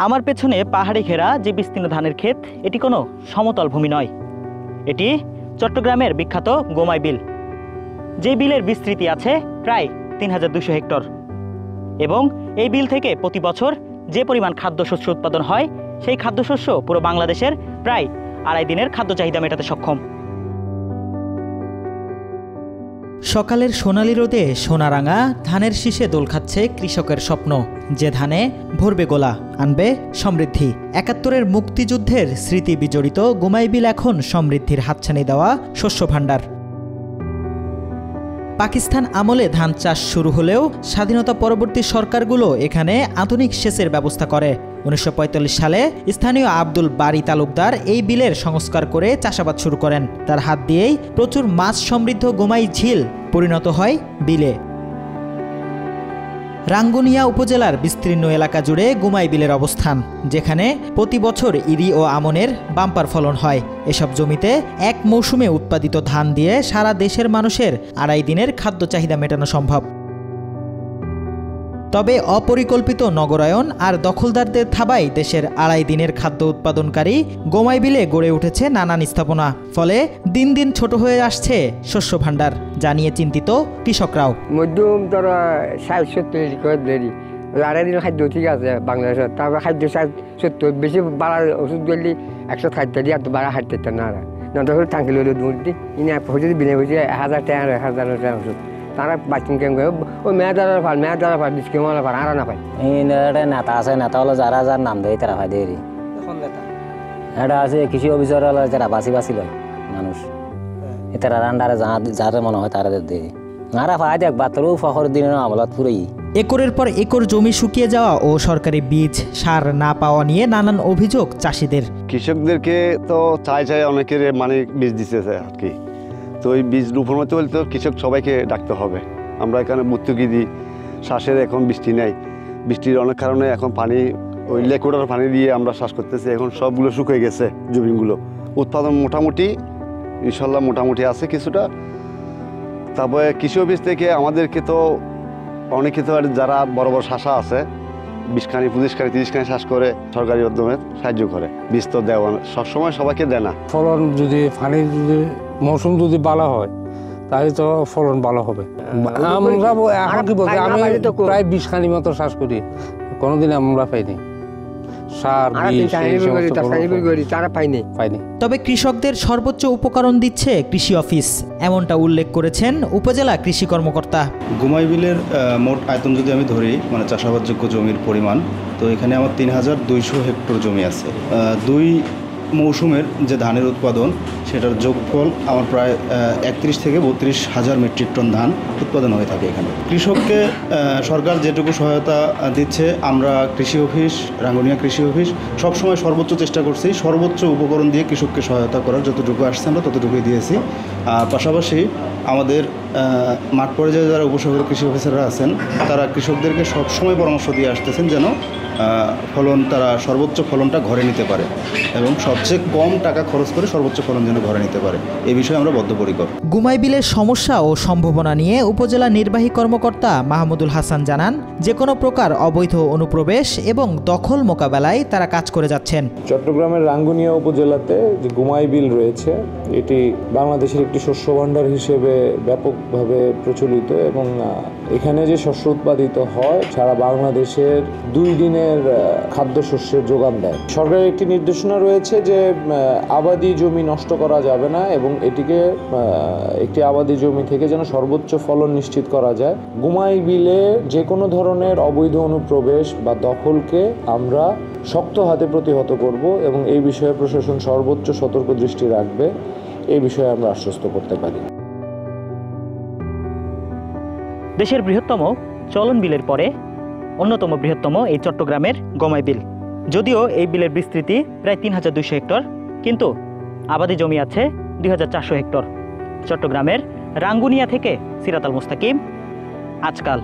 আমার পেছনে পাহাড়ে ঘেরা যে বিস্তীর্ণ ধানের ক্ষেত, এটি কোনো সমতল ভূমি নয়। এটি চট্টগ্রামের বিখ্যাত গোমাই বিল, যে বিলের বিস্তৃতি আছে প্রায় ৩,২০০ হেক্টর। এবং এই বিল থেকে প্রতি বছর যে পরিমাণ খাদ্যশস্য উৎপাদন হয়, সেই খাদ্যশস্য পুরো বাংলাদেশের প্রায় ২.৫ দিনের খাদ্য চাহিদা মেটাতে সক্ষম। সকালের সোনালি রোদে সোনারাঙা ধানের শীষে দোল খাচ্ছে কৃষকের স্বপ্ন, যে ধানে ভরবে গোলা, আনবে সমৃদ্ধি। ৭১-এর মুক্তিযুদ্ধের স্মৃতি বিজড়িত গোমাই বিল এখন সমৃদ্ধির হাতছানি দেওয়া শস্য ভাণ্ডার। পাকিস্তান আমলে ধান চাষ শুরু হলেও স্বাধীনতা পরবর্তী সরকারগুলো এখানে আধুনিক সেচের ব্যবস্থা করে। ১৯৪৫ সালে স্থানীয় আব্দুল বারী তালুকদার এই বিলের সংস্কার করে চাষাবাদ শুরু করেন। তার হাত দিয়েই প্রচুর মাছ সমৃদ্ধ গোমাই ঝিল পরিণত হয় বিলে। রাঙ্গুনিয়া উপজেলার বিস্তীর্ণ এলাকা জুড়ে গোমাই বিলের অবস্থান, যেখানে প্রতি বছর ইরি ও আমনের বাম্পার ফলন হয়। এসব জমিতে এক মৌসুমে উৎপাদিত ধান দিয়ে সারা দেশের মানুষের ২.৫ দিনের খাদ্য চাহিদা মেটানো সম্ভব। তবে অপরিকল্পিত নগরায়ন আর দখলদারদের থাবায় দেশের ২.৫ দিনের খাদ্য উৎপাদনকারী গোমাই বিলে গড়ে উঠেছে নানান স্থাপনা। ফলে দিন দিন ছোট হয়ে আসছে শস্য ভাণ্ডার, জানিয়ে চিন্তিত কৃষকরাও। মধ্যম তারা ৬০-৭০ করে দেরি ২.৫ দিনের খাদ্য ঠিক আছে বাংলাদেশের, তারপর খাদ্য ৭০ বেশি বাড়ার ওষুধ দিলে ১০০ দিয়ে আর বাড়া হাঁটতে না নটা টাঙ্কি লইলে দূর দিই ইনি হচ্ছে বিনে হচ্ছে ১,০০০ টাকা ১,০০০ টাকা ওষুধ। তারা বাচ্চিং কেম করে ওই মেয়াদারা পার ডিসকেমালা পার আর না পায়। নেতা আছে, নেতা হলো যারা যার নাম দেয় তারা পাই দেরি। এটা আছে কৃষি অফিসার হলো যারা বাঁচি লয় মানুষ, তারা রান্ডারে যারা মনে হয় তারা দেয় নারা পাই দেখ বাতরও ফখর দিনের আমলত পুরোই। একরের পর একর জমি শুকিয়ে যাওয়া ও সরকারি বীজ সার না পাওয়া নিয়ে নানান অভিযোগ চাষিদের। কৃষকদেরকে তো চাই অনেকের মানে বীজ দিতেছে আর কি, তো ওই বীজ রোপণ হতে হলে তো কৃষক সবাইকে ডাকতে হবে। আমরা এখানে ভর্তুকি দিই, শ্বাসের এখন বৃষ্টি নেই, বৃষ্টির অনেক কারণে এখন পানি ওই লেকুড়ার পানি দিয়ে আমরা শ্বাস করতেছি। এখন সবগুলো শুকিয়ে গেছে জমিগুলো, উৎপাদন মোটামুটি ইনশাল্লাহ মোটামুটি আছে কিছুটা। তারপরে কৃষি অফিস থেকে আমাদেরকে তো অনেকে তো যারা বড় বড় শাসা আছে ২০খানি ২৫খানি ৩০খানি শ্বাস করে সরকারি মাধ্যমে সাহায্য করে। বীজ তো দেওয়া সবসময় সবাইকে দেয় না। ফলন যদি পানি যদি মৌসুম যদি ভালো হয় তাহলে তো ফলন ভালো হবে। আমরা এখন কি বলছি, আমি প্রায় ২০খানি মতো চাষ করি, কোনোদিন আমরা পাইনি সার পাইনি। তবে কৃষকদের সর্বোচ্চ উপকরণ দিচ্ছে কৃষি অফিস, এমনটা উল্লেখ করেছেন উপজেলা কৃষি কর্মকর্তা। গোমাই বিলের মোট আয়তন যদি আমি ধরি, মানে চাষাবাদযোগ্য জমির পরিমাণ, তো এখানে আমার ৩,২০০ হেক্টর জমি আছে। ২ মৌসুমের যে ধানের উৎপাদন, সেটার যোগফল আমার প্রায় ৩১ থেকে ৩২ হাজার মেট্রিক টন ধান উৎপাদন হয়ে থাকে এখানে। কৃষককে সরকার যেটুকু সহায়তা দিচ্ছে, আমরা কৃষি অফিস, রাঙ্গুনিয়া কৃষি অফিস সবসময় সর্বোচ্চ চেষ্টা করছি, সর্বোচ্চ উপকরণ দিয়ে কৃষককে সহায়তা করার যতটুকু আসছে আমরা ততটুকুই দিয়েছি। পাশাপাশি আমাদের মাঠ পর্যায়ে যারা উপসহকারী কৃষি অফিসাররা আছেন, তারা কৃষকদেরকে সবসময় পরামর্শ দিয়ে আসতেছেন যেন ফলন তারা সর্বোচ্চ ফলনটা ঘরে নিতে পারে এবং সবচেয়ে কম টাকা খরচ করে সর্বোচ্চ ফলন যেন ঘরে নিতে পারে, এই বিষয়ে আমরা বদ্ধপরিকর। গোমাই বিলের সমস্যা ও সম্ভাবনা নিয়ে উপজেলা নির্বাহী কর্মকর্তা মাহমুদুল হাসান জানান, যে কোনো প্রকার অবৈধ অনুপ্রবেশ এবং দখল মোকাবেলায় তারা কাজ করে যাচ্ছেন। চট্টগ্রামের রাঙ্গুনিয়া উপজেলাতে যে গোমাই বিল রয়েছে, এটি বাংলাদেশের একটি শস্য ভাণ্ডার হিসেবে ব্যাপকভাবে প্রচলিত এবং এখানে যে শস্য উৎপাদিত হয় সারা বাংলাদেশের ২ দিনের খাদ্যশস্যের যোগান দেয়। সরকারের একটি নির্দেশনা রয়েছে যে আবাদি জমি নষ্ট করা যাবে না এবং এটিকে একটি আবাদি জমি থেকে যেন সর্বোচ্চ ফলন নিশ্চিত করা যায়। গোমাই বিলে যে কোনো ধরনের অবৈধ অনুপ্রবেশ বা দখলকে আমরা শক্ত হাতে প্রতিহত করব এবং এই বিষয়ে প্রশাসন সর্বোচ্চ সতর্ক দৃষ্টি রাখবে, এই বিষয়ে আমরা আশ্বস্ত করতে পারি। দেশের বৃহত্তম চলন বিলের পরে অন্যতম বৃহত্তম এই চট্টগ্রামের গোমাই বিল। যদিও এই বিলের বিস্তৃতি প্রায় ৩,২০০ হেক্টর, কিন্তু আবাদি জমি আছে ২,৪০০ হেক্টর। চট্টগ্রামের রাঙ্গুনিয়া থেকে সিরাত আল মুস্তাকিম, আজকাল।